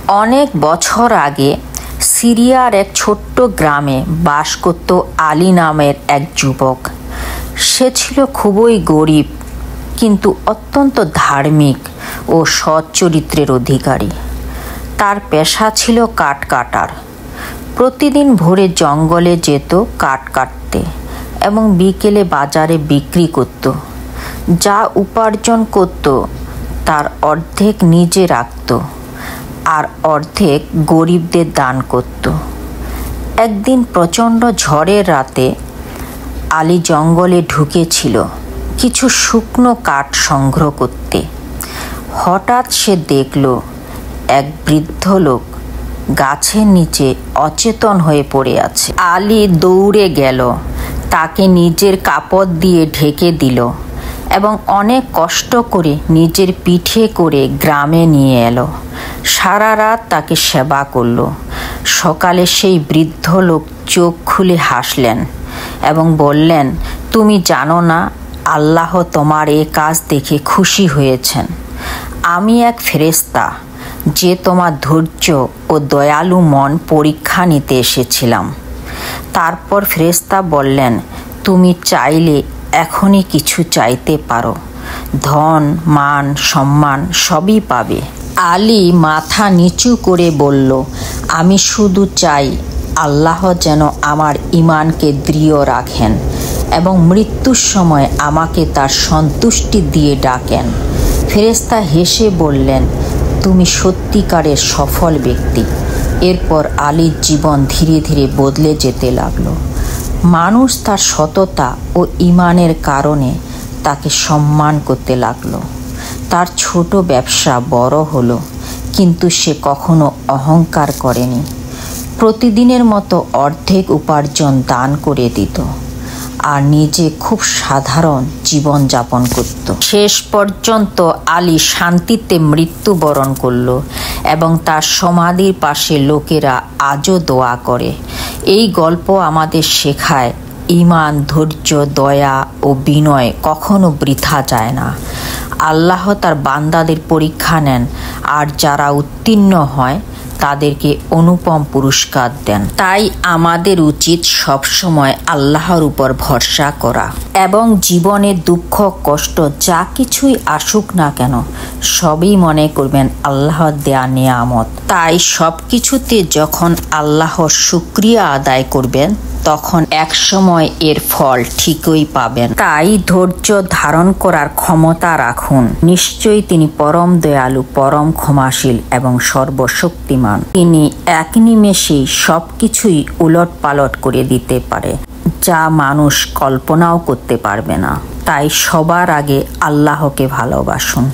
অনেক বছর আগে সিরিয়ার এক ছোট্ট গ্রামে বাস করত আলী নামের এক যুবক। সে ছিল খুবই গরিব, কিন্তু অত্যন্ত ধার্মিক ও সৎ চরিত্রের অধিকারী। তার পেশা ছিল কাঠ কাটার। প্রতিদিন ভোরে জঙ্গলে যেত কাঠ কাটতে এবং বিকেলে বাজারে বিক্রি করত। যা উপার্জন করত তার অর্ধেক নিজে রাখত আর অর্ধেক গরিবদের দান করত। একদিন প্রচণ্ড ঝড়ের রাতে আলী জঙ্গলে ঢুকেছিল কিছু শুকনো কাঠ সংগ্রহ করতে। হঠাৎ সে দেখল এক বৃদ্ধ লোক গাছের নিচে অচেতন হয়ে পড়ে আছে। আলী দৌড়ে গেল, তাকে নিজের কাপড় দিয়ে ঢেকে দিল এবং অনেক কষ্ট করে নিজের পিঠে করে গ্রামে নিয়ে এলো। সারা রাত তাকে সেবা করল। সকালে সেই বৃদ্ধ লোক চোখ খুলে হাসলেন এবং বললেন, তুমি জানো না, আল্লাহ তোমার এ কাজ দেখে খুশি হয়েছেন। আমি এক ফেরেশতা যে তোমার ধৈর্য ও দয়ালু মন পরীক্ষা নিতে এসেছিলাম। তারপর ফেরেশতা বললেন, তুমি চাইলে এখনই কিছু চাইতে পারো, ধন মান সম্মান সবই পাবে। আলী মাথা নিচু করে বলল, আমি শুধু চাই আল্লাহ যেন আমার ঈমানকে দৃঢ় রাখেন এবং মৃত্যুর সময় আমাকে তার সন্তুষ্টি দিয়ে ডাকেন। ফেরেশতা হেসে বললেন, তুমি সত্যিকারের সফল ব্যক্তি। এরপর আলীর জীবন ধীরে ধীরে বদলে যেতে লাগলো। মানুষ তার সততা ও ঈমানের কারণে তাকে সম্মান করতে লাগলো। তার ছোট ব্যবসা বড় হলো, কিন্তু সে কখনো অহংকার করেনি। প্রতিদিনের মতো অর্ধেক উপার্জন দান করে দিত আর নিজে খুব সাধারণ জীবন যাপন করত। শেষ পর্যন্ত আলী শান্তিতে মৃত্যুবরণ করল এবং তার সমাধির পাশে লোকেরা আজও দোয়া করে। এই গল্প আমাদের শেখায়, ঈমান, ধৈর্য, দয়া ও বিনয় কখনো বৃথা যায় না। আল্লাহ তার বান্দাদের পরীক্ষা নেন আর যারা উত্তীর্ণ হয় তাদেরকে অনুপম পুরস্কার দেন। তাই আমাদের উচিত সবসময় আল্লাহর উপর ভরসা করা এবং জীবনে দুঃখ কষ্ট যা কিছুই আসুক না কেন সবই মনে করবেন আল্লাহর দেয়া নিয়ামত। তাই সব কিছুতে যখন আল্লাহর শুকরিয়া আদায় করবেন তখন একসময় এর ফল ঠিকই পাবেন। তাই ধৈর্য ধারণ করার ক্ষমতা রাখুন। নিশ্চয়ই তিনি পরম দয়ালু, পরম ক্ষমাশীল এবং সর্বশক্তিমান। তিনি এক নিমেষেই সবকিছুই উলট পালট করে দিতে পারে, যা মানুষ কল্পনাও করতে পারবে না। তাই সবার আগে আল্লাহকে ভালোবাসুন।